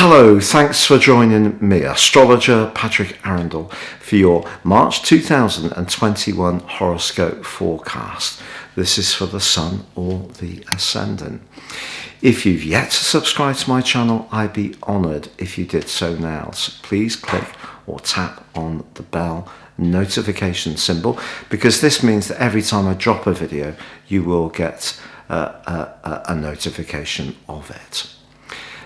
Hello, thanks for joining me, astrologer Patrick Arundell, for your March 2021 horoscope forecast. This is for the Sun or the Ascendant. If you've yet to subscribe to my channel, I'd be honoured if you did so now. So please click or tap on the bell notification symbol, because this means that every time I drop a video, you will get a notification of it.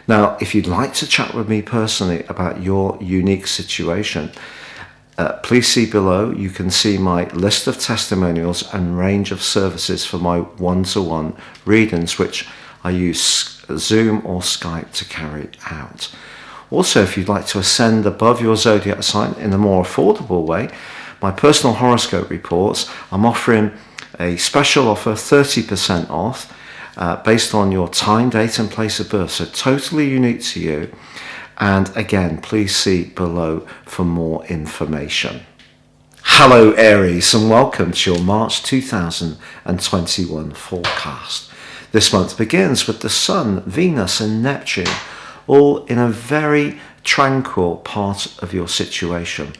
Now, if you'd like to chat with me personally about your unique situation, please see below. You can see my list of testimonials and range of services for my one-to-one readings, which I use Zoom or Skype to carry out. Also, if you'd like to ascend above your zodiac sign in a more affordable way, my personal horoscope reports, I'm offering a special offer, 30% off, based on your time, date and place of birth, so totally unique to you. And again, please see below for more information. Hello Aries, and welcome to your March 2021 forecast. This month begins with the Sun, Venus and Neptune all in a very tranquil part of your situation.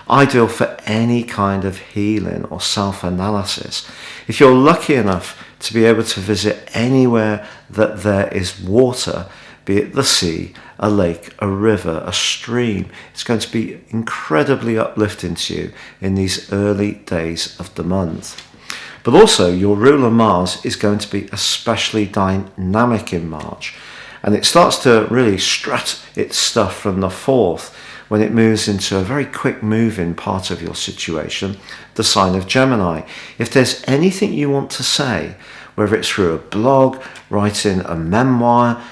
Ideal for any kind of healing or self-analysis. If you're lucky enough to be able to visit anywhere that there is water, be it the sea, a lake, a river, a stream, it's going to be incredibly uplifting to you in these early days of the month. But also your ruler Mars is going to be especially dynamic in March, and it starts to really strut its stuff from the 4th when it moves into a very quick moving part of your situation, the sign of Gemini. If there's anything you want to say, whether it's through a blog, writing a memoir,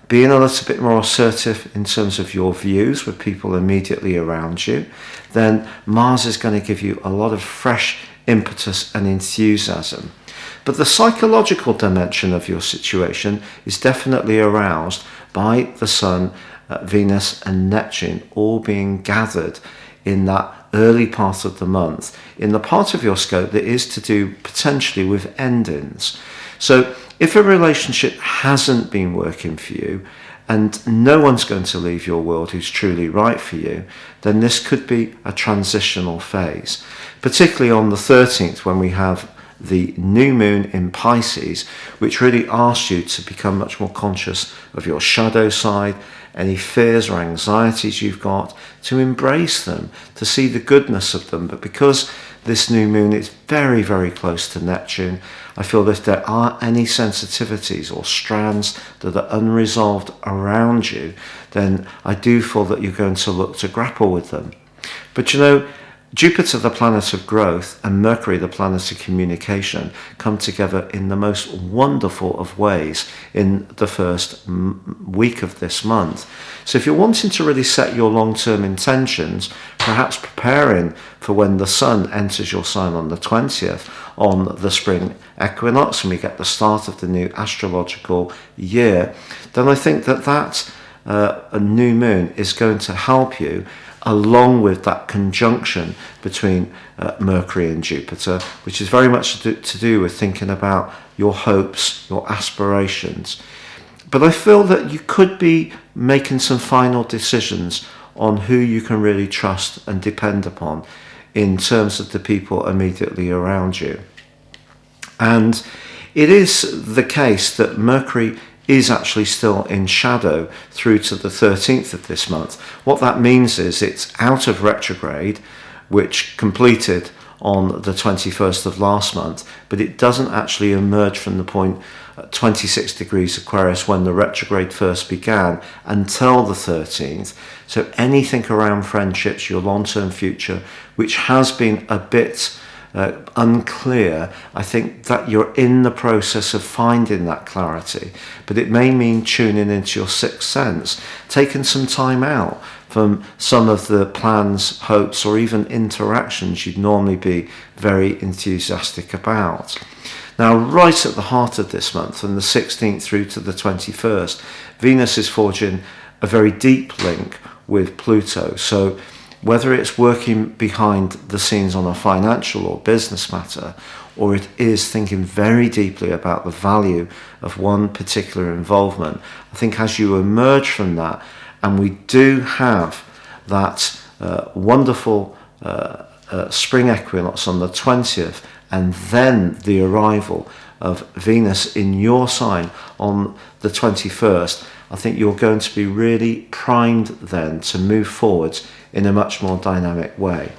being a little bit more assertive in terms of your views with people immediately around you, then Mars is going to give you a lot of fresh impetus and enthusiasm. But the psychological dimension of your situation is definitely aroused by the Sun, Venus and Neptune all being gathered in that early part of the month, in the part of your scope that is to do potentially with endings. So if a relationship hasn't been working for you, and no one's going to leave your world who's truly right for you, then this could be a transitional phase, particularly on the 13th when we have the new moon in Pisces, which really asks you to become much more conscious of your shadow side, any fears or anxieties you've got, to embrace them, to see the goodness of them. But because this new moon is very, very close to Neptune, I feel that if there are any sensitivities or strands that are unresolved around you, then I do feel that you're going to look to grapple with them. But you know, Jupiter, the planet of growth, and Mercury, the planet of communication, come together in the most wonderful of ways in the first week of this month. So if you're wanting to really set your long-term intentions, perhaps preparing for when the Sun enters your sign on the 20th, on the spring equinox, and we get the start of the new astrological year, then I think that a new moon is going to help you, along with that conjunction between Mercury and Jupiter, which is very much to do with thinking about your hopes, your aspirations. But I feel that you could be making some final decisions on who you can really trust and depend upon in terms of the people immediately around you. And it is the case that Mercury is actually still in shadow through to the 13th of this month. What that means is it's out of retrograde, which completed on the 21st of last month, but it doesn't actually emerge from the point at 26 degrees Aquarius when the retrograde first began until the 13th. So anything around friendships, your long-term future, which has been a bit unclear, I think that you're in the process of finding that clarity. But it may mean tuning into your sixth sense, taking some time out from some of the plans, hopes, or even interactions you'd normally be very enthusiastic about. Now, right at the heart of this month, from the 16th through to the 21st, Venus is forging a very deep link with Pluto. So whether it's working behind the scenes on a financial or business matter, or it is thinking very deeply about the value of one particular involvement. I think as you emerge from that, and we do have that wonderful spring equinox on the 20th, and then the arrival of Venus in your sign on the 21st, I think you're going to be really primed then to move forwards in a much more dynamic way.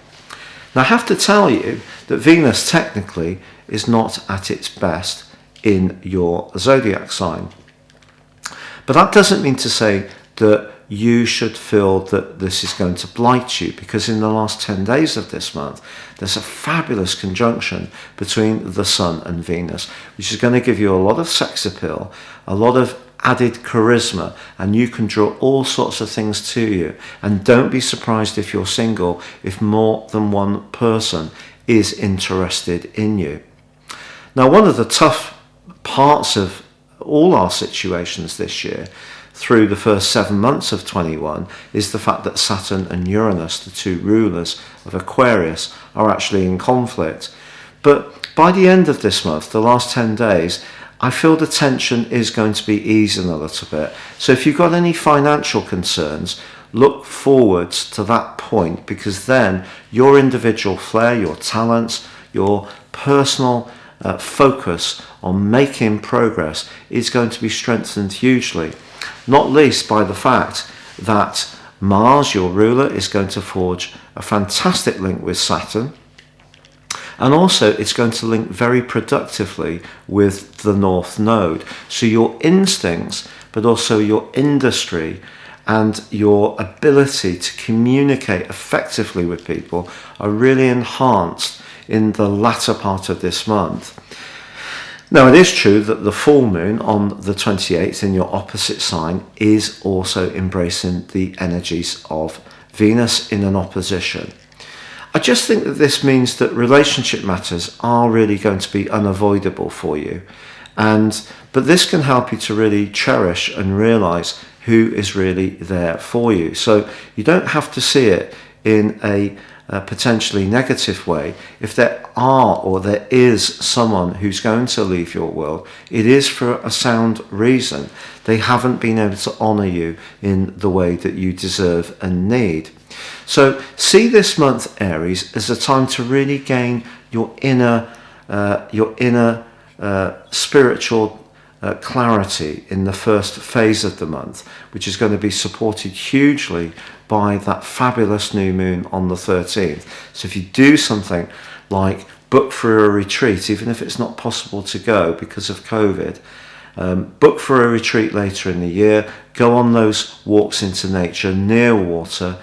Now, I have to tell you that Venus technically is not at its best in your zodiac sign. But that doesn't mean to say that you should feel that this is going to blight you, because in the last 10 days of this month, there's a fabulous conjunction between the Sun and Venus, which is going to give you a lot of sex appeal, a lot of added charisma, and you can draw all sorts of things to you. And don't be surprised if you're single, if more than one person is interested in you. Now, one of the tough parts of all our situations this year, through the first 7 months of 21, is the fact that Saturn and Uranus, the two rulers of Aquarius, are actually in conflict. But by the end of this month, the last 10 days, I feel the tension is going to be easing a little bit. So if you've got any financial concerns, look forwards to that point, because then your individual flair, your talents, your personal focus on making progress is going to be strengthened hugely. Not least by the fact that Mars, your ruler, is going to forge a fantastic link with Saturn. And also it's going to link very productively with the North Node. So your instincts, but also your industry and your ability to communicate effectively with people are really enhanced in the latter part of this month. Now, it is true that the full moon on the 28th in your opposite sign is also embracing the energies of Venus in an opposition. I just think that this means that relationship matters are really going to be unavoidable for you. But this can help you to really cherish and realize who is really there for you. So you don't have to see it in a potentially negative way. If there are or there is someone who's going to leave your world, it is for a sound reason. They haven't been able to honor you in the way that you deserve and need. So see this month, Aries, as a time to really gain your inner spiritual clarity in the first phase of the month, which is going to be supported hugely by that fabulous new moon on the 13th. So if you do something like book for a retreat, even if it's not possible to go because of COVID, book for a retreat later in the year, go on those walks into nature near water,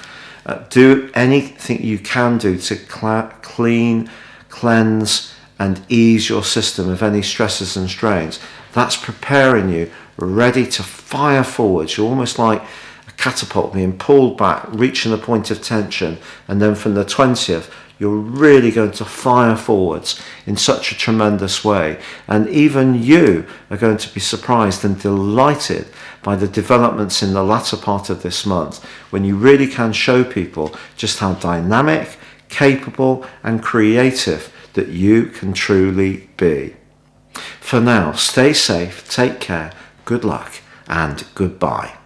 do anything you can do to clean, cleanse and ease your system of any stresses and strains. That's preparing you ready to fire forwards. You're almost like a catapult being pulled back, reaching a point of tension, and then from the 20th you're really going to fire forwards in such a tremendous way. And even you are going to be surprised and delighted by the developments in the latter part of this month, when you really can show people just how dynamic, capable and creative that you can truly be. For now, stay safe, take care, good luck and goodbye.